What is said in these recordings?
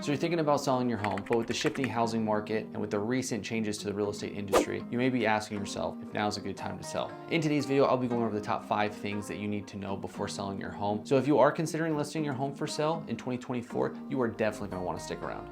So you're thinking about selling your home, but with the shifting housing market and with the recent changes to the real estate industry, you may be asking yourself if now's a good time to sell. In today's video, I'll be going over the top 5 things that you need to know before selling your home. So if you are considering listing your home for sale in 2024, you are definitely going to want to stick around.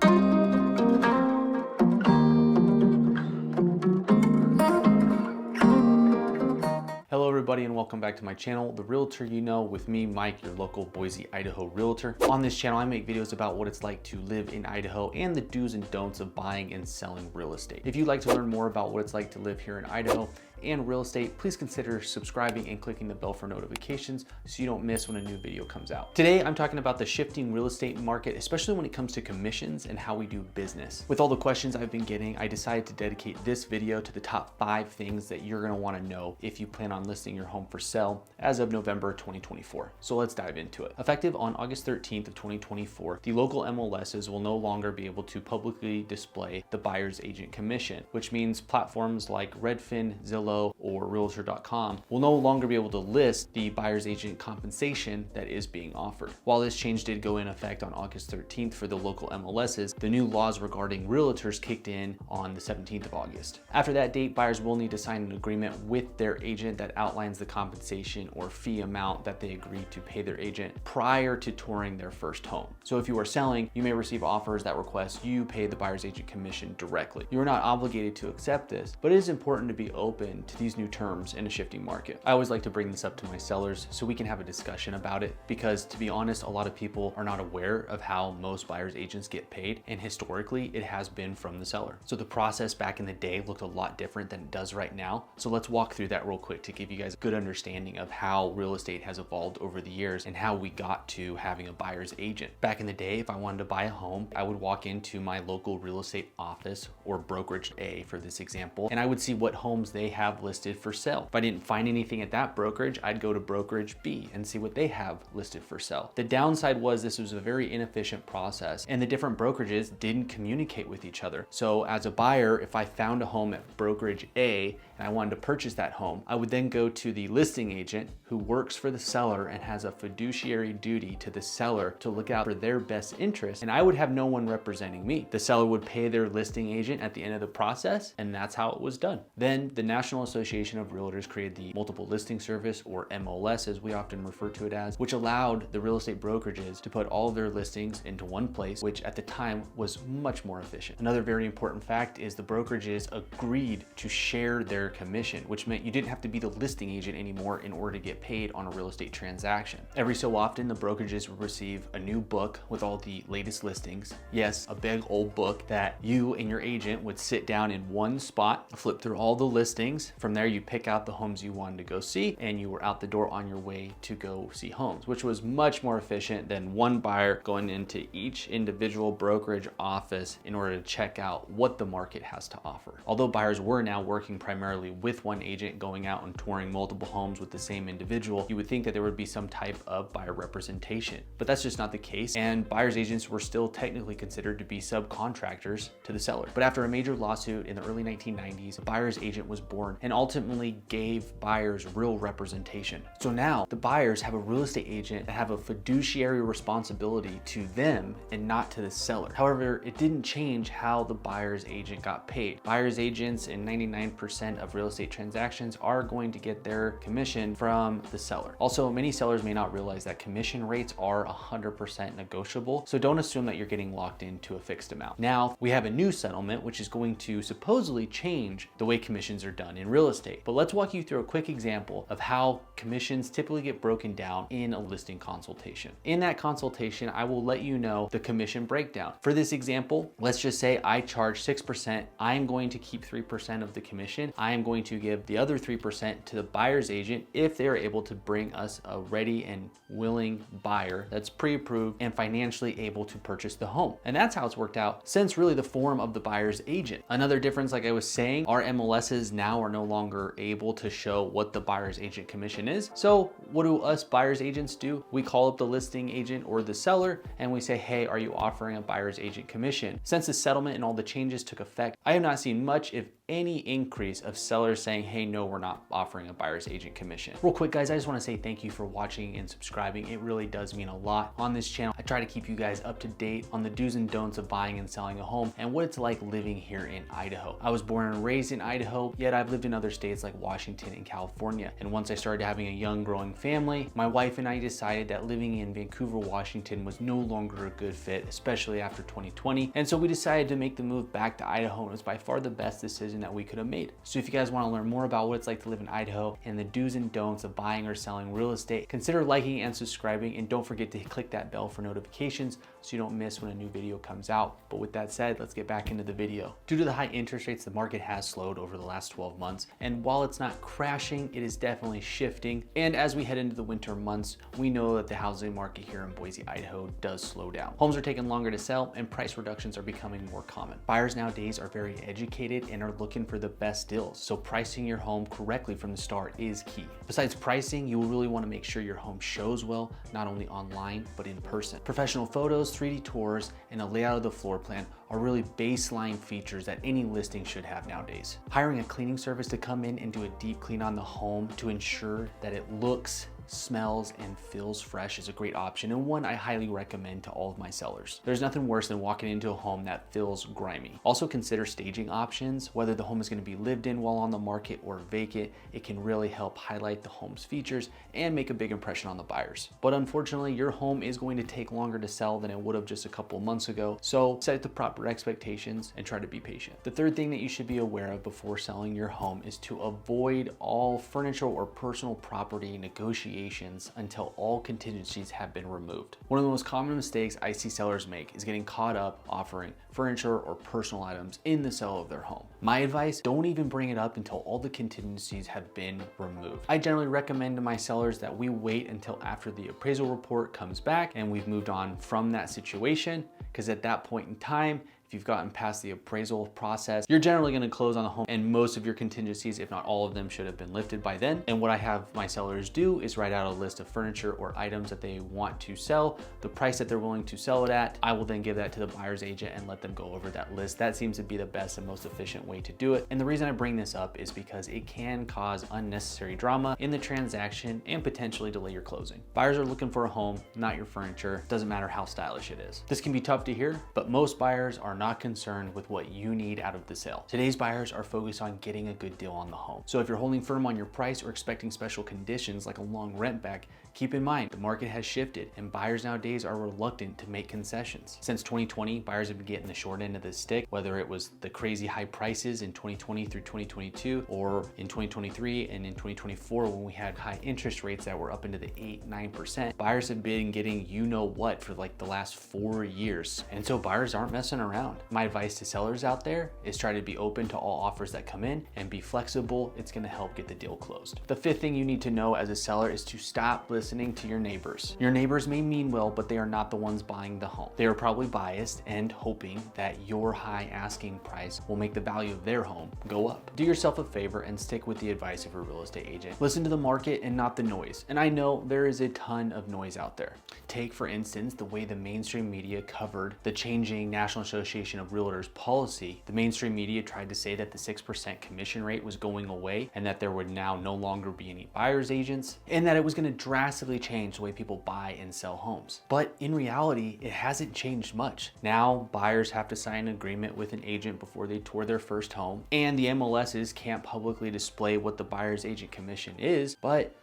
Hello everybody and welcome back to my channel, The Realtor You Know, with me, Mike, your local Boise, Idaho realtor. On this channel, I make videos about what it's like to live in Idaho and the do's and don'ts of buying and selling real estate. If you'd like to learn more about what it's like to live here in Idaho and real estate, please consider subscribing and clicking the bell for notifications so you don't miss when a new video comes out. Today, I'm talking about the shifting real estate market, especially when it comes to commissions and how we do business. With all the questions I've been getting, I decided to dedicate this video to the top 5 things that you're gonna wanna know if you plan on listing your home for sale as of November 2024. So let's dive into it. Effective on August 13th of 2024, the local MLSs will no longer be able to publicly display the buyer's agent commission, which means platforms like Redfin, Zillow, or Realtor.com will no longer be able to list the buyer's agent compensation that is being offered. While this change did go in effect on August 13th for the local MLSs, the new laws regarding realtors kicked in on the 17th of August. After that date, buyers will need to sign an agreement with their agent that outlines the compensation or fee amount that they agreed to pay their agent prior to touring their first home. So if you are selling, you may receive offers that request you pay the buyer's agent commission directly. You are not obligated to accept this, but it is important to be open to these new terms in a shifting market. I always like to bring this up to my sellers so we can have a discussion about it, because to be honest, a lot of people are not aware of how most buyer's agents get paid, and historically it has been from the seller. So the process back in the day looked a lot different than it does right now. So let's walk through that real quick to give you guys a good understanding of how real estate has evolved over the years and how we got to having a buyer's agent. Back in the day, if I wanted to buy a home, I would walk into my local real estate office, or brokerage A for this example, and I would see what homes they have listed for sale. If I didn't find anything at that brokerage, I'd go to brokerage B and see what they have listed for sale. The downside was this was a very inefficient process, and the different brokerages didn't communicate with each other. So as a buyer, if I found a home at brokerage A and I wanted to purchase that home, I would then go to the listing agent who works for the seller and has a fiduciary duty to the seller to look out for their best interest, and I would have no one representing me. The seller would pay their listing agent at the end of the process, and that's how it was done. Then the National Association of Realtors created the Multiple Listing Service, or MLS as we often refer to it as, which allowed the real estate brokerages to put all of their listings into one place, which at the time was much more efficient. Another very important fact is the brokerages agreed to share their commission, which meant you didn't have to be the listing agent anymore in order to get paid on a real estate transaction. Every so often, the brokerages would receive a new book with all the latest listings. Yes, a big old book that you and your agent would sit down in one spot, flip through all the listings. From there, you pick out the homes you wanted to go see, and you were out the door on your way to go see homes, which was much more efficient than one buyer going into each individual brokerage office in order to check out what the market has to offer. Although buyers were now working primarily with one agent, going out and touring multiple homes with the same individual, you would think that there would be some type of buyer representation, but that's just not the case, and buyer's agents were still technically considered to be subcontractors to the seller. But after a major lawsuit in the early 1990s, a buyer's agent was born and ultimately gave buyers real representation. So now the buyers have a real estate agent that have a fiduciary responsibility to them and not to the seller. However, it didn't change how the buyer's agent got paid. Buyer's agents in 99% of real estate transactions are going to get their commission from the seller. Also, many sellers may not realize that commission rates are 100% negotiable, so don't assume that you're getting locked into a fixed amount. Now, we have a new settlement which is going to supposedly change the way commissions are done in real estate. But let's walk you through a quick example of how commissions typically get broken down in a listing consultation. In that consultation, I will let you know the commission breakdown. For this example, let's just say I charge 6%. I'm going to keep 3% of the commission. I am going to give the other 3% to the buyer's agent if they are able to bring us a ready and willing buyer that's pre-approved and financially able to purchase the home. And that's how it's worked out since really the form of the buyer's agent. Another difference, like I was saying, our MLSs now are no longer able to show what the buyer's agent commission is. So what do us buyer's agents do? We call up the listing agent or the seller and we say, hey, are you offering a buyer's agent commission? Since the settlement and all the changes took effect, I have not seen much, if any, increase of sellers saying, hey, no, we're not offering a buyer's agent commission. Real quick, guys, I just want to say thank you for watching and subscribing. It really does mean a lot. On this channel, I try to keep you guys up to date on the do's and don'ts of buying and selling a home and what it's like living here in Idaho. I was born and raised in Idaho, yet I've lived in other states like Washington and California. And once I started having a young growing family, my wife and I decided that living in Vancouver, Washington was no longer a good fit, especially after 2020. And so we decided to make the move back to Idaho, and it was by far the best decision that we could have made. So if you guys want to learn more about what it's like to live in Idaho and the do's and don'ts of buying or selling real estate, consider liking and subscribing, and don't forget to click that bell for notifications so you don't miss when a new video comes out. But with that said, let's get back into the video. Due to the high interest rates, the market has slowed over the last 12 months. And while it's not crashing, it is definitely shifting. And as we head into the winter months, we know that the housing market here in Boise, Idaho does slow down. Homes are taking longer to sell and price reductions are becoming more common. Buyers nowadays are very educated and are looking for the best deals. So pricing your home correctly from the start is key. Besides pricing, you will really want to make sure your home shows well, not only online, but in person. Professional photos, 3D tours, and a layout of the floor plan are really baseline features that any listing should have nowadays. Hiring a cleaning service to come in and do a deep clean on the home to ensure that it looks, smells, and feels fresh is a great option, and one I highly recommend to all of my sellers. There's nothing worse than walking into a home that feels grimy. Also consider staging options. Whether the home is going to be lived in while on the market or vacant, it can really help highlight the home's features and make a big impression on the buyers. But unfortunately, your home is going to take longer to sell than it would have just a couple of months ago, so set the proper expectations and try to be patient. The third thing that you should be aware of before selling your home is to avoid all furniture or personal property negotiations until all contingencies have been removed. One of the most common mistakes I see sellers make is getting caught up offering furniture or personal items in the sale of their home. My advice, don't even bring it up until all the contingencies have been removed. I generally recommend to my sellers that we wait until after the appraisal report comes back and we've moved on from that situation, because at that point in time, if you've gotten past the appraisal process, you're generally going to close on the home, and most of your contingencies, if not all of them, should have been lifted by then. And what I have my sellers do is write out a list of furniture or items that they want to sell, the price that they're willing to sell it at. I will then give that to the buyer's agent and let them go over that list. That seems to be the best and most efficient way to do it. And the reason I bring this up is because it can cause unnecessary drama in the transaction and potentially delay your closing. Buyers are looking for a home, not your furniture. Doesn't matter how stylish it is. This can be tough to hear, but most buyers are not concerned with what you need out of the sale. Today's buyers are focused on getting a good deal on the home. So if you're holding firm on your price or expecting special conditions like a long rent back, keep in mind the market has shifted and buyers nowadays are reluctant to make concessions. Since 2020, buyers have been getting the short end of the stick, whether it was the crazy high prices in 2020 through 2022 or in 2023 and in 2024 when we had high interest rates that were up into the 8-9%. Buyers have been getting you know what for like the last 4 years. And so buyers aren't messing around. My advice to sellers out there is try to be open to all offers that come in and be flexible. It's going to help get the deal closed. The fifth thing you need to know as a seller is to stop listening to your neighbors. Your neighbors may mean well, but they are not the ones buying the home. They are probably biased and hoping that your high asking price will make the value of their home go up. Do yourself a favor and stick with the advice of a real estate agent. Listen to the market and not the noise. And I know there is a ton of noise out there. Take, for instance, the way the mainstream media covered the changing National Association of Realtors policy. The mainstream media tried to say that the 6% commission rate was going away and that there would now no longer be any buyer's agents and that it was going to drastically change the way people buy and sell homes. But in reality, it hasn't changed much. Now buyers have to sign an agreement with an agent before they tour their first home, and the MLSs can't publicly display what the buyer's agent commission is, but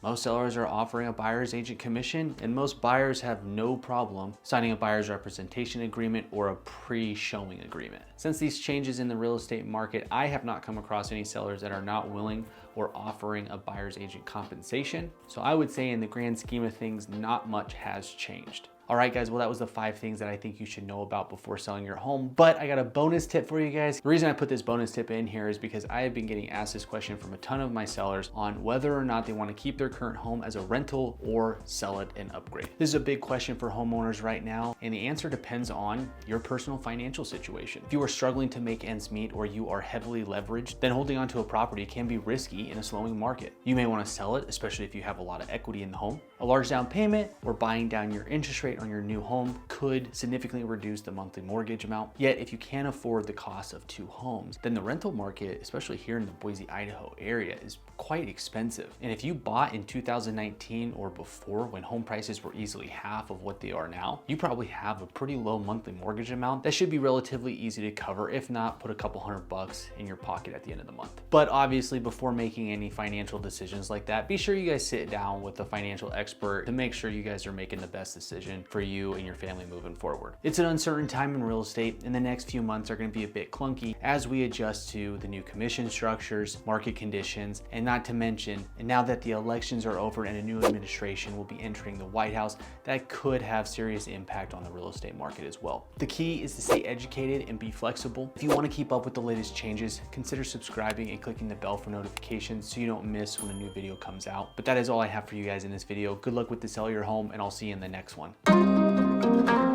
most sellers are offering a buyer's agent commission, and most buyers have no problem signing a buyer's representation agreement or a pre-showing agreement. Since these changes in the real estate market, I have not come across any sellers that are not willing or offering a buyer's agent compensation. So I would say in the grand scheme of things, not much has changed. All right, guys, well, that was the 5 things that I think you should know about before selling your home. But I got a bonus tip for you guys. The reason I put this bonus tip in here is because I have been getting asked this question from a ton of my sellers on whether or not they want to keep their current home as a rental or sell it and upgrade. This is a big question for homeowners right now, and the answer depends on your personal financial situation. If you are struggling to make ends meet or you are heavily leveraged, then holding onto a property can be risky in a slowing market. You may want to sell it, especially if you have a lot of equity in the home. A large down payment or buying down your interest rate on your new home could significantly reduce the monthly mortgage amount. Yet if you can't afford the cost of 2 homes, then the rental market, especially here in the Boise, Idaho area, is quite expensive. And if you bought in 2019 or before, when home prices were easily half of what they are now, you probably have a pretty low monthly mortgage amount that should be relatively easy to cover, if not put a couple $100 in your pocket at the end of the month. But obviously, before making any financial decisions like that, be sure you guys sit down with a financial expert to make sure you guys are making the best decision for you and your family moving forward. It's an uncertain time in real estate, and the next few months are going to be a bit clunky as we adjust to the new commission structures, market conditions, and not to mention, and now that the elections are over and a new administration will be entering the White House, that could have serious impact on the real estate market as well. The key is to stay educated and be flexible. If you want to keep up with the latest changes, consider subscribing and clicking the bell for notifications so you don't miss when a new video comes out. But that is all I have for you guys in this video. Good luck with the sell of your home, and I'll see you in the next one.